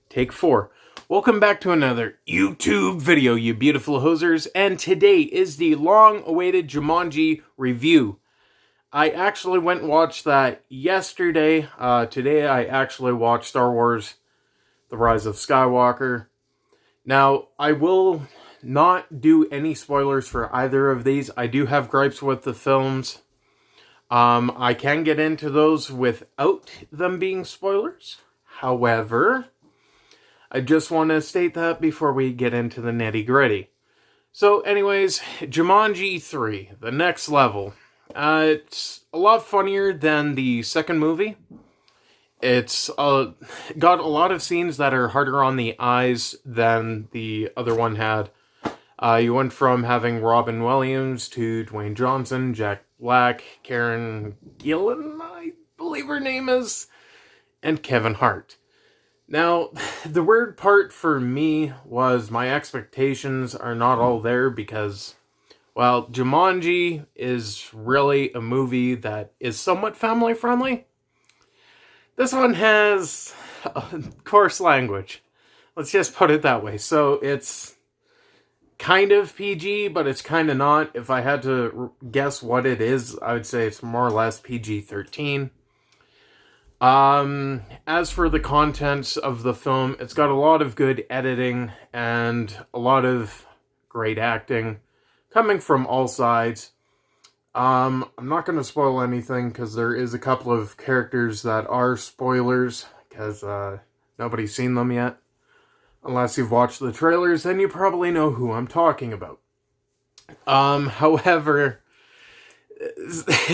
Take 4. Welcome back to another YouTube video, you beautiful hosers, and today is the long-awaited Jumanji review. I actually went and watched that yesterday. Today I actually watched Star Wars The Rise of Skywalker. Now, I will not do any spoilers for either of these. I do have gripes with the films. I can get into those without them being spoilers. However, I just want to state that before we get into the nitty-gritty. So anyways, Jumanji 3, the next level. It's a lot funnier than the second movie. It's got a lot of scenes that are harder on the eyes than the other one had. You went from having Robin Williams to Dwayne Johnson, Jack Black, Karen Gillan, I believe her name is, and Kevin Hart. Now, the weird part for me was my expectations are not all there because, well, Jumanji is really a movie that is somewhat family-friendly. This one has coarse language. Let's just put it that way. So it's kind of PG, but it's kind of not. If I had to guess what it is, I would say it's more or less PG-13. As for the contents of the film, it's got a lot of good editing and a lot of great acting coming from all sides. I'm not going to spoil anything because there is a couple of characters that are spoilers because nobody's seen them yet. Unless you've watched the trailers, then you probably know who I'm talking about. However,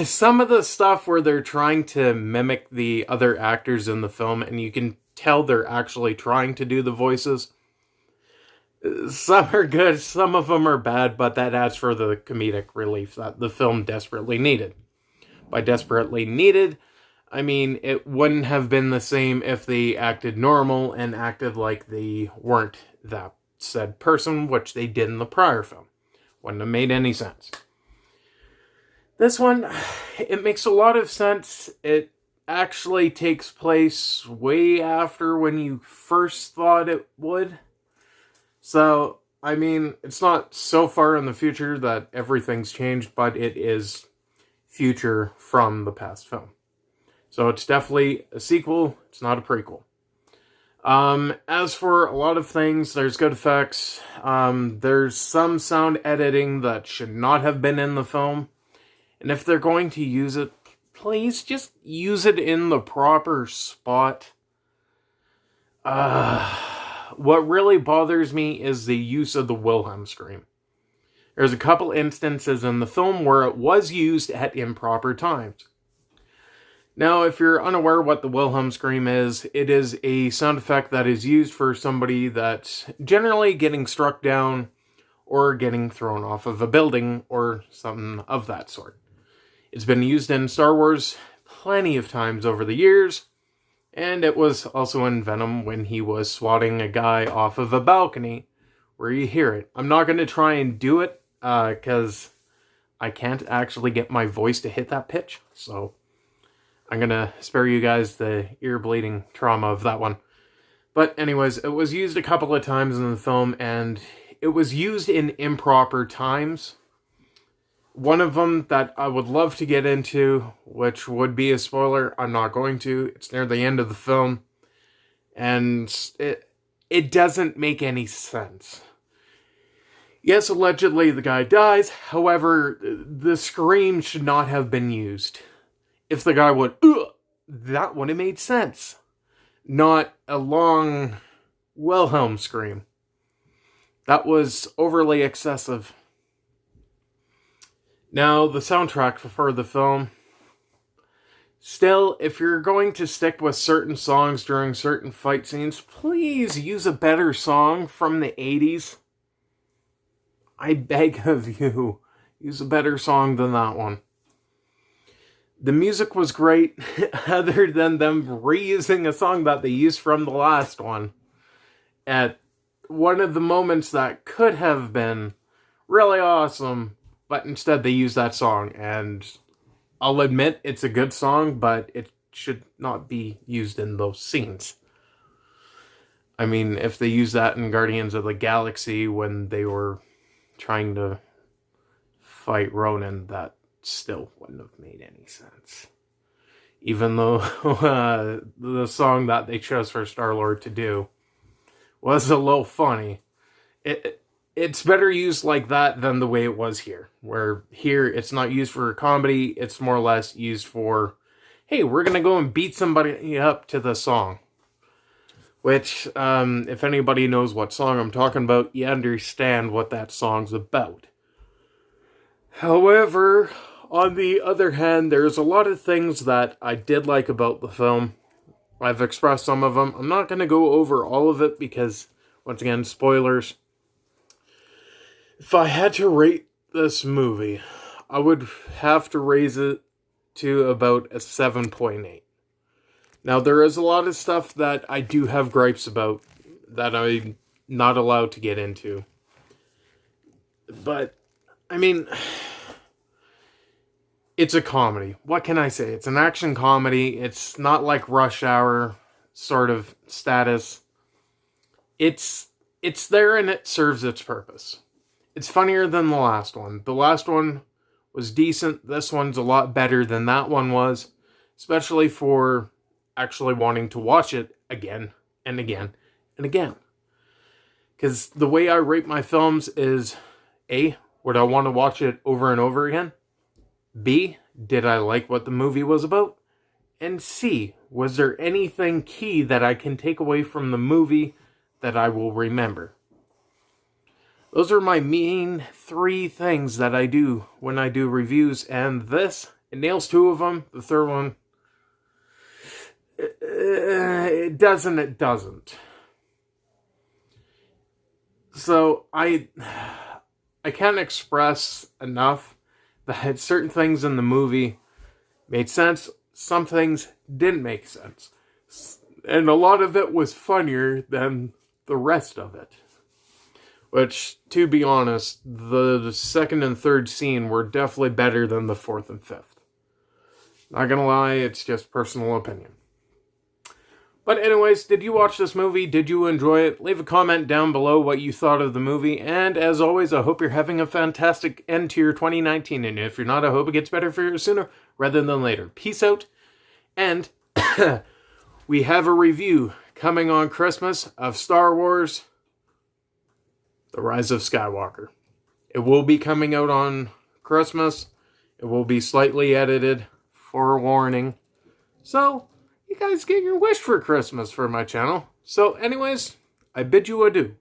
some of the stuff where they're trying to mimic the other actors in the film, and you can tell they're actually trying to do the voices. Some are good, some of them are bad, but that adds for the comedic relief that the film desperately needed. By desperately needed, I mean it wouldn't have been the same if they acted normal and acted like they weren't that said person, which they did in the prior film. Wouldn't have made any sense. This one, it makes a lot of sense. It actually takes place way after when you first thought it would. So, I mean, it's not so far in the future that everything's changed, but it is future from the past film. So it's definitely a sequel, it's not a prequel. As for a lot of things, there's good effects. There's some sound editing that should not have been in the film. And if they're going to use it, please just use it in the proper spot. What really bothers me is the use of the Wilhelm scream. There's a couple instances in the film where it was used at improper times. Now, if you're unaware what the Wilhelm scream is, it is a sound effect that is used for somebody that's generally getting struck down or getting thrown off of a building or something of that sort. It's been used in Star Wars plenty of times over the years, and it was also in Venom when he was swatting a guy off of a balcony where you hear it. I'm not going to try and do it because I can't actually get my voice to hit that pitch, so I'm going to spare you guys the ear-bleeding trauma of that one. But anyways, it was used a couple of times in the film, and it was used in improper times. One of them that I would love to get into, which would be a spoiler, I'm not going to. It's near the end of the film. And it doesn't make any sense. Yes, allegedly the guy dies. However, the scream should not have been used. If the guy would, that would have made sense. Not a long Wilhelm scream. That was overly excessive. Now, the soundtrack for the film. Still, if you're going to stick with certain songs during certain fight scenes, please use a better song from the 80s. I beg of you, use a better song than that one. The music was great, other than them reusing a song that they used from the last one. At one of the moments that could have been really awesome, but instead they used that song, and I'll admit it's a good song, but it should not be used in those scenes. I mean, if they use that in Guardians of the Galaxy when they were trying to fight Ronan, that still wouldn't have made any sense. Even though the song that they chose for Star-Lord to do was a little funny. It's better used like that than the way it was here. Where here, it's not used for comedy, it's more or less used for, hey, we're going to go and beat somebody up to the song. Which, if anybody knows what song I'm talking about, you understand what that song's about. However, on the other hand, there's a lot of things that I did like about the film. I've expressed some of them. I'm not going to go over all of it because, once again, spoilers. If I had to rate this movie, I would have to raise it to about a 7.8. Now, there is a lot of stuff that I do have gripes about that I'm not allowed to get into. But, I mean, it's a comedy. What can I say? It's an action comedy. It's not like Rush Hour sort of status. It's there and it serves its purpose. It's funnier than the last one. The last one was decent. This one's a lot better than that one was. Especially for actually wanting to watch it again and again and again. Because the way I rate my films is, A, would I want to watch it over and over again? B, did I like what the movie was about? And C, was there anything key that I can take away from the movie that I will remember? Those are my main 3 things that I do when I do reviews, and this, it nails 2 of them. The third one, it doesn't. So, I can't express enough that certain things in the movie made sense, some things didn't make sense. And a lot of it was funnier than the rest of it. Which, to be honest, the second and third scene were definitely better than the fourth and fifth. Not gonna lie, it's just personal opinion. But anyways, did you watch this movie? Did you enjoy it? Leave a comment down below what you thought of the movie. And as always, I hope you're having a fantastic end to your 2019. And if you're not, I hope it gets better for you sooner rather than later. Peace out. And we have a review coming on Christmas of Star Wars: The Rise of Skywalker. It will be coming out on Christmas. It will be slightly edited, forewarning. So, you guys get your wish for Christmas for my channel. So anyways, I bid you adieu.